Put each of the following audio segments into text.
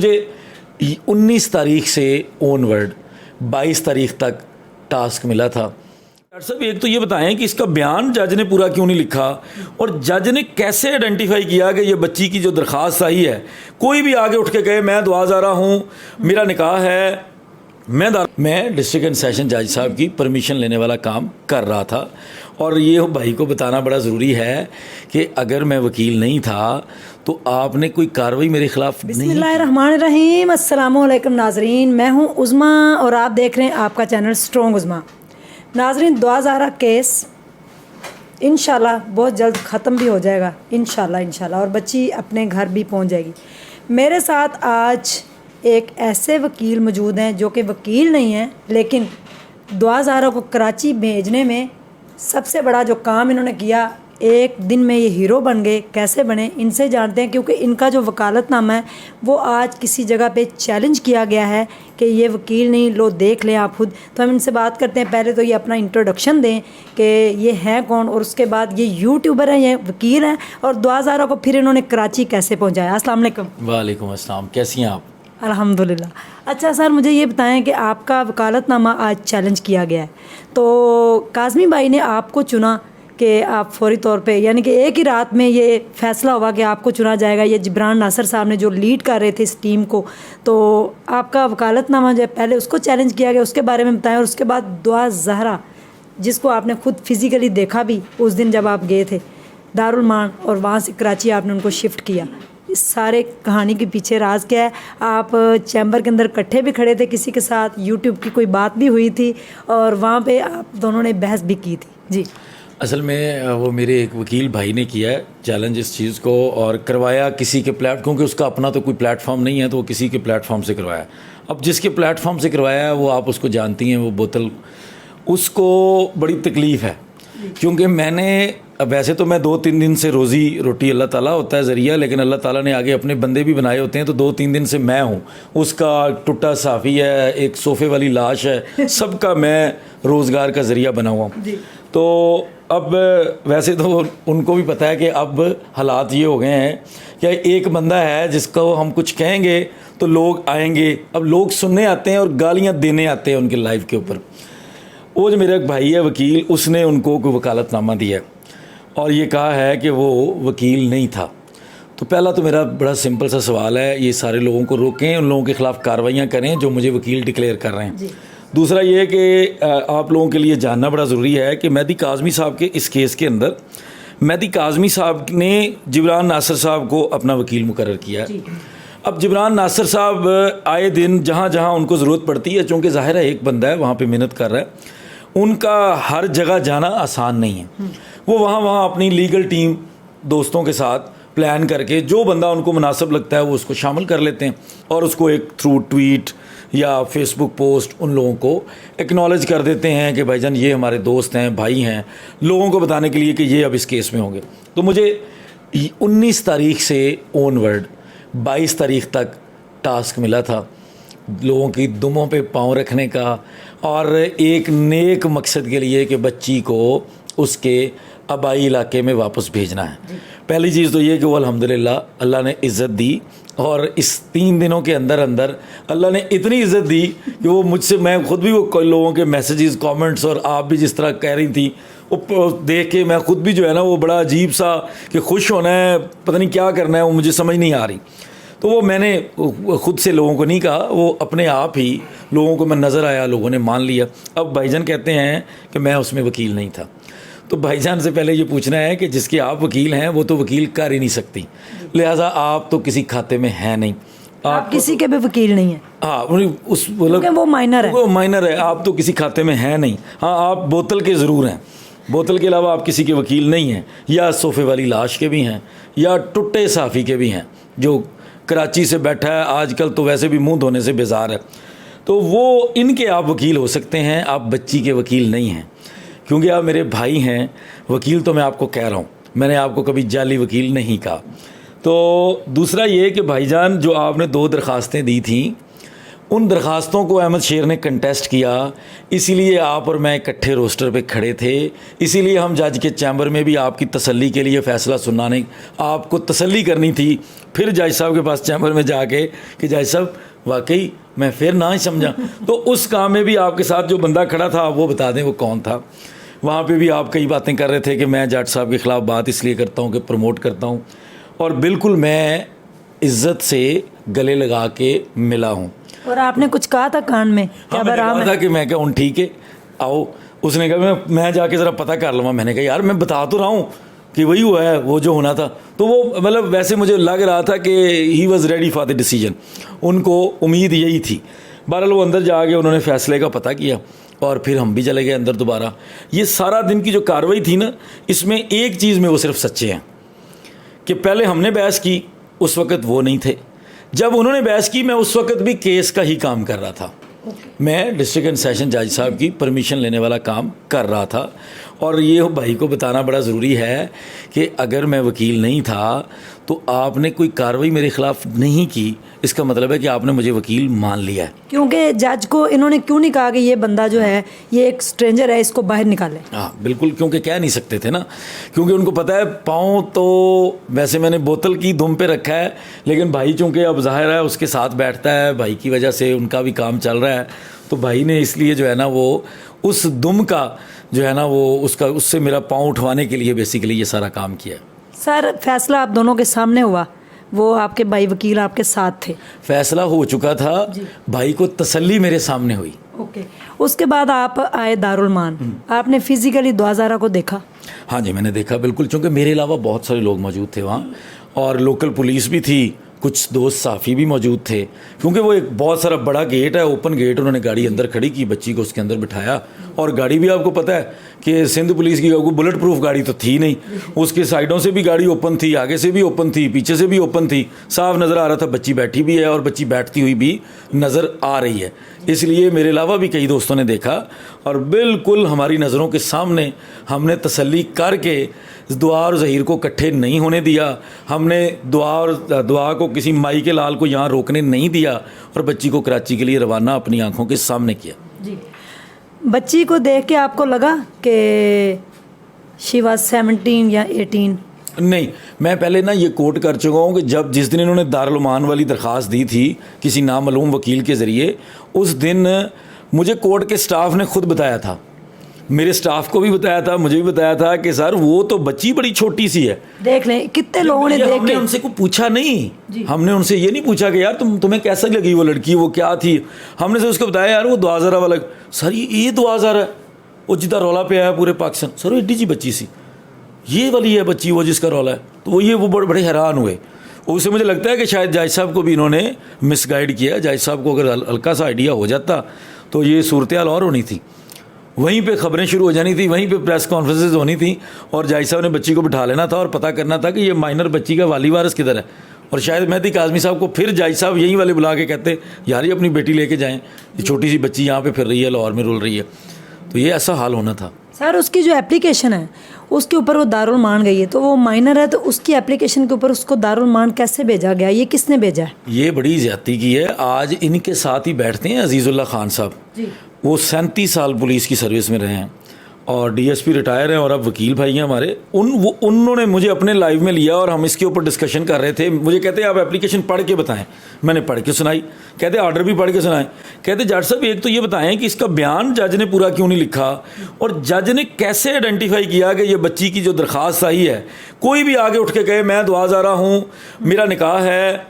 मुझे 19 तारीख से ऑनवर्ड 22 तारीख तक टास्क मिला था। डॉक्टर साहब एक तो ये बताएं कि इसका बयान जज ने पूरा क्यों नहीं लिखा और जज ने कैसे आइडेंटिफाई किया कि ये बच्ची की जो दरख्वास्त आई है, कोई भी आगे उठ के कहे मैं दुआ जा रहा हूँ, मेरा निकाह है, मैं डिस्ट्रिक्ट एंड सेशन जज साहब की परमिशन लेने वाला काम कर रहा था। और ये भाई को बताना बड़ा ज़रूरी है कि अगर मैं वकील नहीं था तो आपने कोई कार्रवाई मेरे खिलाफ नहीं। बिस्मिल्लाहिर्रहमानिर्रहीम, अस्सलामुअलैकुम नाजरीन, मैं हूँ उज़मा और आप देख रहे हैं आपका चैनल स्ट्रॉन्ग उज़मा। नाजरीन, दुआज़ारा केस इंशाल्लाह बहुत जल्द ख़त्म भी हो जाएगा इंशाल्लाह और बच्ची अपने घर भी पहुँच जाएगी। मेरे साथ आज एक ऐसे वकील मौजूद हैं जो कि वकील नहीं हैं, लेकिन दुआज़ारा को कराची भेजने में सबसे बड़ा जो काम इन्होंने किया, एक दिन में ये हीरो बन गए। कैसे बने इनसे जानते हैं, क्योंकि इनका जो वकालतनामा है वो आज किसी जगह पे चैलेंज किया गया है कि ये वकील नहीं, लो देख लें आप खुद। तो हम इनसे बात करते हैं। पहले तो ये अपना इंट्रोडक्शन दें कि ये हैं कौन, और उसके बाद ये यूट्यूबर हैं, ये वकील हैं, और दुआज़ारा को फिर इन्होंने कराची कैसे पहुँचाया। अस्सलाम वालेकुम। वालेकुम अस्सलाम, कैसी हैं आप? अल्हम्दुलिल्लाह। अच्छा सर, मुझे ये बताएं कि आपका वकालतनामा आज चैलेंज किया गया है, तो काज़मी भाई ने आपको चुना कि आप फौरी तौर पे, यानी कि एक ही रात में ये फ़ैसला हुआ कि आपको चुना जाएगा। ये जिब्रान नासिर साहब ने जो लीड कर रहे थे इस टीम को, तो आपका वकालतनामा जो है पहले उसको चैलेंज किया गया, उसके बारे में बताएं। और उसके बाद दुआ ज़हरा, जिसको आपने खुद फिज़िकली देखा भी उस दिन जब आप गए थे दारुल मान, और वहाँ से कराची आपने उनको शिफ्ट किया, इस सारे कहानी के पीछे राज क्या है? आप चैम्बर के अंदर इकट्ठे भी खड़े थे किसी के साथ, यूट्यूब की कोई बात भी हुई थी, और वहाँ पे आप दोनों ने बहस भी की थी। जी, असल में वो मेरे एक वकील भाई ने किया है चैलेंज इस चीज़ को, और करवाया किसी के क्योंकि उसका अपना तो कोई प्लेटफॉर्म नहीं है, तो वो किसी के प्लेटफॉर्म से करवाया। अब जिसके प्लेटफॉर्म से करवाया है वो आप उसको जानती हैं, वो बोतल, उसको बड़ी तकलीफ़ है। क्योंकि मैंने, वैसे तो मैं 2-3 दिन से रोज़ी रोटी अल्लाह ताला होता है ज़रिया, लेकिन अल्लाह ताला ने आगे अपने बंदे भी बनाए होते हैं, तो 2-3 दिन से मैं हूँ। उसका टुट्टा साफ़ी है, एक सोफ़े वाली लाश है, सबका मैं रोज़गार का ज़रिया बना हुआ हूँ। तो अब वैसे तो उनको भी पता है कि अब हालात ये हो गए हैं कि एक बंदा है जिसको हम कुछ कहेंगे तो लोग आएंगे। अब लोग सुनने आते हैं और गालियाँ देने आते हैं उनके लाइव के ऊपर। वो जो मेरा एक भाई है वकील, उसने उनको कोई वकालतनामा दिया है और ये कहा है कि वो वकील नहीं था। तो पहला तो मेरा बड़ा सिंपल सा सवाल है, ये सारे लोगों को रोकें, उन लोगों के ख़िलाफ़ कार्रवाइयाँ करें जो मुझे वकील डिक्लेयर कर रहे हैं। दूसरा ये है कि आप लोगों के लिए जानना बड़ा ज़रूरी है कि मेहदी काज़मी साहब के इस केस के अंदर मेहदी काज़मी साहब ने जिब्रान नासिर साहब को अपना वकील मुकर्रर किया है। अब जिब्रान नासिर साहब आए दिन जहाँ जहाँ उनको ज़रूरत पड़ती है, चूँकि ज़ाहिर है एक बंदा है वहाँ पे मेहनत कर रहा है, उनका हर जगह जाना आसान नहीं है। वो वहाँ अपनी लीगल टीम दोस्तों के साथ प्लान करके जो बंदा उनको मुनासिब लगता है वो उसको शामिल कर लेते हैं, और उसको एक थ्रू ट्वीट या फेसबुक पोस्ट उन लोगों को एक्नॉलेज कर देते हैं कि भाईजान ये हमारे दोस्त हैं, भाई हैं, लोगों को बताने के लिए कि ये अब इस केस में होंगे। तो मुझे 19 तारीख से ऑनवर्ड 22 तारीख तक टास्क मिला था लोगों की दुमों पे पाँव रखने का, और एक नेक मकसद के लिए कि बच्ची को उसके आबाई इलाके में वापस भेजना है। पहली चीज़ तो ये कि वो अल्हम्दुलिल्लाह अल्लाह ने इज़्ज़त दी, और इस 3 दिनों के अंदर अंदर अल्लाह ने इतनी इज़्ज़त दी कि वो मुझसे, मैं ख़ुद भी वो लोगों के मैसेजेस, कमेंट्स, और आप भी जिस तरह कह रही थी वो देख के मैं ख़ुद भी जो है ना वो बड़ा अजीब सा कि खुश होना है, पता नहीं क्या करना है, वो मुझे समझ नहीं आ रही। तो वो मैंने ख़ुद से लोगों को नहीं कहा, वो अपने आप ही लोगों को मैं नज़र आया, लोगों ने मान लिया। अब भाईजान कहते हैं कि मैं उसमें वकील नहीं था, तो भाईजान से पहले ये पूछना है कि जिसके आप वकील हैं वो तो वकील कर ही नहीं सकती, लिहाजा आप तो किसी खाते में हैं नहीं, आप किसी के भी वकील नहीं हैं। हाँ, उस वो माइनर है, वो माइनर है, आप तो किसी खाते में हैं नहीं। हाँ, आप बोतल के ज़रूर हैं, बोतल के अलावा आप किसी के वकील नहीं हैं, या सोफ़े वाली लाश के भी हैं, या टुट्टे साफ़ी के भी हैं जो कराची से बैठा है, आजकल तो वैसे भी मुंह धोने से बेजार है। तो वो इनके आप वकील हो सकते हैं, आप बच्ची के वकील नहीं हैं, क्योंकि आप मेरे भाई हैं। वकील तो मैं आपको कह रहा हूँ, मैंने आपको कभी जाली वकील नहीं कहा। तो दूसरा ये कि भाईजान जो आपने 2 दरख्वास्तें दी थी उन दरखास्तों को अहमद शेर ने कंटेस्ट किया, इसीलिए आप और मैं इकट्ठे रोस्टर पे खड़े थे, इसीलिए हम जज के चैम्बर में भी आपकी तसल्ली के लिए फ़ैसला सुनाने, आपको तसल्ली करनी थी, फिर जज साहब के पास चैम्बर में जाके कि जज साहब वाकई मैं फिर ना ही समझा। तो उस काम में भी आपके साथ जो बंदा खड़ा था आप वो बता दें वो कौन था। वहाँ पे भी आप कई बातें कर रहे थे कि मैं जज साहब के ख़िलाफ़ बात इसलिए करता हूँ कि प्रमोट करता हूँ, और बिल्कुल मैं इज़्ज़त से गले लगा के मिला हूँ। और आपने कुछ कहा था कान में क्या हाँ, मैंने कहा था कि मैं क्या उन ठीक है आओ। उसने कहा मैं जाके ज़रा पता कर लूँगा। मैंने कहा यार मैं बता तो रहा हूँ कि वही हुआ है वो जो होना था। तो वो मतलब वैसे मुझे लग रहा था कि he was ready for the decision, उनको उम्मीद यही थी। बहरहाल वो अंदर जाके उन्होंने फ़ैसले का पता किया और फिर हम भी चले गए अंदर दोबारा। ये सारा दिन की जो कार्रवाई थी ना, इसमें एक चीज़ में वो सिर्फ सच्चे हैं कि पहले हमने बहस की, उस वक़्त वो नहीं थे। जब उन्होंने बहस की मैं उस वक़्त भी केस का ही काम कर रहा था। मैं डिस्ट्रिक्ट एंड सेशन जज साहब की परमिशन लेने वाला काम कर रहा था। और ये भाई को बताना बड़ा ज़रूरी है कि अगर मैं वकील नहीं था तो आपने कोई कार्रवाई मेरे ख़िलाफ़ नहीं की, इसका मतलब है कि आपने मुझे वकील मान लिया है। क्योंकि जज को इन्होंने क्यों नहीं कहा कि ये बंदा जो है ये एक स्ट्रेंजर है, इसको बाहर निकाले? हाँ बिल्कुल, क्योंकि कह नहीं सकते थे ना, क्योंकि उनको पता है पाँव तो वैसे मैंने बोतल की धुम पे रखा है, लेकिन भाई चूँकि अब ज़ाहिर है उसके साथ बैठता है, भाई की वजह से उनका भी काम चल रहा है, तो भाई ने इसलिए जो है ना वो उस दुम का जो है ना वो उससे मेरा पाँव उठवाने के लिए बेसिकली ये सारा काम किया। सर फैसला आप दोनों के सामने हुआ, वो आपके भाई वकील आपके साथ थे? फैसला हो चुका था, भाई को तसल्ली मेरे सामने हुई। ओके। उसके बाद आप आए दारुल मान, आपने फिजिकली दुआज़ारा को देखा? हाँ जी मैंने देखा बिल्कुल, क्योंकि मेरे अलावा बहुत सारे लोग मौजूद थे वहाँ और लोकल पुलिस भी थी, कुछ दोस्त साफ़ी भी मौजूद थे, क्योंकि वो एक बहुत सारा बड़ा गेट है, ओपन गेट। उन्होंने गाड़ी अंदर खड़ी की, बच्ची को उसके अंदर बिठाया, और गाड़ी भी आपको पता है कि सिंध पुलिस की बुलेट प्रूफ गाड़ी तो थी नहीं, उसके साइडों से भी गाड़ी ओपन थी, आगे से भी ओपन थी, पीछे से भी ओपन थी, साफ नज़र आ रहा था बच्ची बैठी भी है और बच्ची बैठती हुई भी नज़र आ रही है। इसलिए मेरे अलावा भी कई दोस्तों ने देखा और बिल्कुल हमारी नज़रों के सामने हमने तसल्ली करके दुआ और ज़हीर को इकट्ठे नहीं होने दिया, हमने दुआ को किसी माई के लाल को यहाँ रोकने नहीं दिया और बच्ची को कराची के लिए रवाना अपनी आंखों के सामने किया। जी। बच्ची को देख के आपको लगा कि शी वाज 17 या 18? नहीं, मैं पहले ना ये कोट कर चुका हूँ कि जिस दिन इन्होंने दारुल मान वाली दरख्वास्त दी थी किसी नामालूम वकील के ज़रिए, उस दिन मुझे कोर्ट के स्टाफ ने खुद बताया था, मेरे स्टाफ को भी बताया था, मुझे भी बताया था कि सर वो तो बच्ची बड़ी छोटी सी है। देख लें कितने लोगों ने देख के हमसे को पूछा नहीं, हमने उनसे ये नहीं पूछा कि यार तुम्हें कैसा लगी वो लड़की, वो क्या थी। हमने से उसको बताया यार वो दुआज़ारा वाला। सर ये दुआज़ारा है वो जितना रौला पे आया पूरे पाकिस्तान, सर वो एड्डी जी बच्ची सी, ये वाली है बच्ची वो जिसका रौला है। तो वो बड़े हैरान हुए। उससे मुझे लगता है कि शायद जज साहब को भी इन्होंने मिसगाइड किया। जज साहब को अगर हल्का सा आइडिया हो जाता तो ये सूरत हाल और होनी थी, वहीं पे खबरें शुरू हो जानी थी, वहीं पे प्रेस कॉन्फ्रेंसेज होनी थी और जज साहब ने बच्ची को बिठा लेना था और पता करना था कि ये माइनर बच्ची का वाली वारिस किधर है। और शायद मेहदी काज़मी साहब को फिर जज साहब यहीं वाले बुला के कहते यार ये अपनी बेटी लेके जाएं, ये छोटी सी बच्ची यहाँ पे फिर रही है, लाहौर में रुल रही है। तो ये ऐसा हाल होना था। सर उसकी जो एप्लीकेशन है उसके ऊपर वो दारुल मान गई है, तो वो माइनर है, तो उसकी एप्लीकेशन के ऊपर उसको दारुल मान कैसे भेजा गया, ये किसने भेजा है? ये बड़ी ज़्यादती की है। आज इनके साथ ही बैठते हैं अजीज़ुल्लाह खान साहब, वो 37 साल पुलिस की सर्विस में रहे हैं और डीएसपी रिटायर हैं और अब वकील भाई हैं हमारे। उन्होंने मुझे अपने लाइव में लिया और हम इसके ऊपर डिस्कशन कर रहे थे। मुझे कहते आप एप्लीकेशन पढ़ के बताएं, मैंने पढ़ के सुनाई। कहते ऑर्डर भी पढ़ के सुनाएं। कहते जज साहब एक तो ये बताएं कि इसका बयान जज ने पूरा क्यों नहीं लिखा और जज ने कैसे आइडेंटिफाई किया कि ये बच्ची की जो दरख्वास्त आई है, कोई भी आगे उठ के कहे मैं दुआज़ारा हूँ, मेरा निकाह है,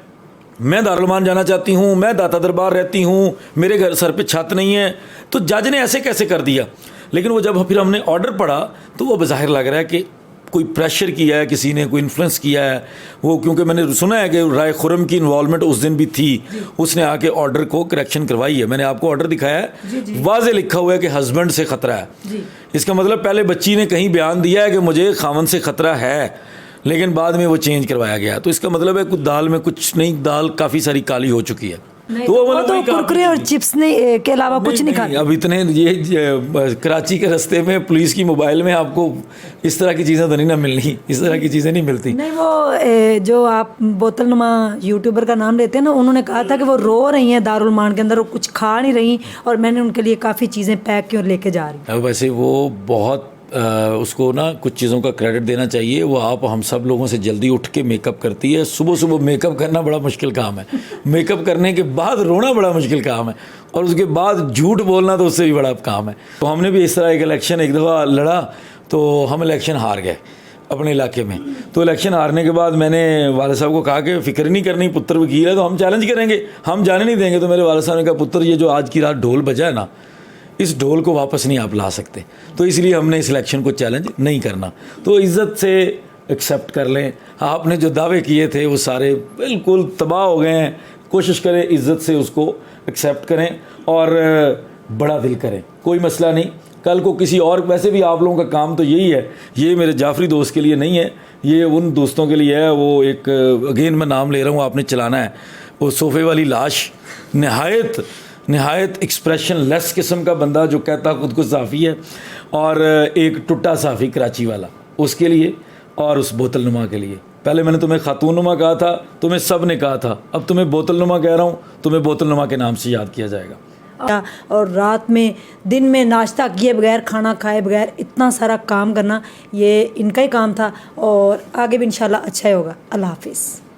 मैं दारुल मान जाना चाहती हूँ, मैं दाता दरबार रहती हूँ, मेरे घर सर पे छत नहीं है, तो जज ने ऐसे कैसे कर दिया। लेकिन वो जब फिर हमने ऑर्डर पढ़ा तो वो बज़ाहिर लग रहा है कि कोई प्रेशर किया है, किसी ने कोई इन्फ्लुएंस किया है वो, क्योंकि मैंने सुना है कि राय खुरम की इन्वॉल्वमेंट उस दिन भी थी, उसने आके ऑर्डर को करेक्शन करवाई है। मैंने आपको ऑर्डर दिखाया है, वाज़े लिखा हुआ है कि हस्बैंड से ख़तरा है। इसका मतलब पहले बच्ची ने कहीं बयान दिया है कि मुझे खावन से ख़तरा है, लेकिन बाद में वो चेंज करवाया गया। तो इसका मतलब है कुछ दाल में कुछ नहीं, दाल काफ़ी सारी काली हो चुकी है। तो वो बोला, तो "भाई, कुरकुरे और चिप्स नहीं के अलावा कुछ नहीं खाते। अब इतने कराची के रास्ते में पुलिस की मोबाइल में आपको इस तरह की चीज़ें तो नहीं ना मिलनी, इस तरह की चीज़ें नहीं मिलती। नहीं, वो जो आप बोतल नुमा यूट्यूबर का नाम लेते हैं ना, उन्होंने कहा था कि वो रो रही हैं दारुल मान के अंदर, वो कुछ खा नहीं रही, और मैंने उनके लिए काफ़ी चीज़ें पैक की और लेके जा रही हूँ। वैसे वो बहुत उसको ना कुछ चीज़ों का क्रेडिट देना चाहिए। वो आप हम सब लोगों से जल्दी उठ के मेकअप करती है। सुबह सुबह मेकअप करना बड़ा मुश्किल काम है, मेकअप करने के बाद रोना बड़ा मुश्किल काम है, और उसके बाद झूठ बोलना तो उससे भी बड़ा काम है। तो हमने भी इस तरह एक इलेक्शन एक दफ़ा लड़ा, तो हम इलेक्शन हार गए अपने इलाके में। तो इलेक्शन हारने के बाद मैंने वाले साहब को कहा कि फ़िक्र नहीं करनी, पुत्र वकील है तो हम चैलेंज करेंगे, हम जाने नहीं देंगे। तो मेरे वाले साहब ने कहा, पुत्र ये जो आज की रात ढोल बजा है ना, इस ढोल को वापस नहीं आप ला सकते, तो इसलिए हमने इस इलेक्शन को चैलेंज नहीं करना। तो इज़्ज़त से एक्सेप्ट कर लें। आपने जो दावे किए थे वो सारे बिल्कुल तबाह हो गए हैं। कोशिश करें इज़्ज़त से उसको एक्सेप्ट करें और बड़ा दिल करें, कोई मसला नहीं। कल को किसी और, वैसे भी आप लोगों का काम तो यही है, ये मेरे जाफरी दोस्त के लिए नहीं है, ये उन दोस्तों के लिए है। वो एक अगेन मैं नाम ले रहा हूँ, आपने चलाना है, वो सोफे वाली लाश, नहायत एक्सप्रेशन लेस किस्म का बंदा जो कहता खुद को साफ़ी है, और एक टुट्टा साफ़ी कराची वाला, उसके लिए, और उस बोतल नुमा के लिए। पहले मैंने तुम्हें खातून नुमा कहा था, तुम्हें सब ने कहा था, अब तुम्हें बोतल नुमा कह रहा हूँ, तुम्हें बोतल नुमा के नाम से याद किया जाएगा। और रात में, दिन में नाश्ता किए बगैर, खाना खाए बगैर इतना सारा काम करना, ये इनका ही काम था, और आगे भी इंशाल्लाह अच्छा ही होगा। अल्लाह हाफिज़।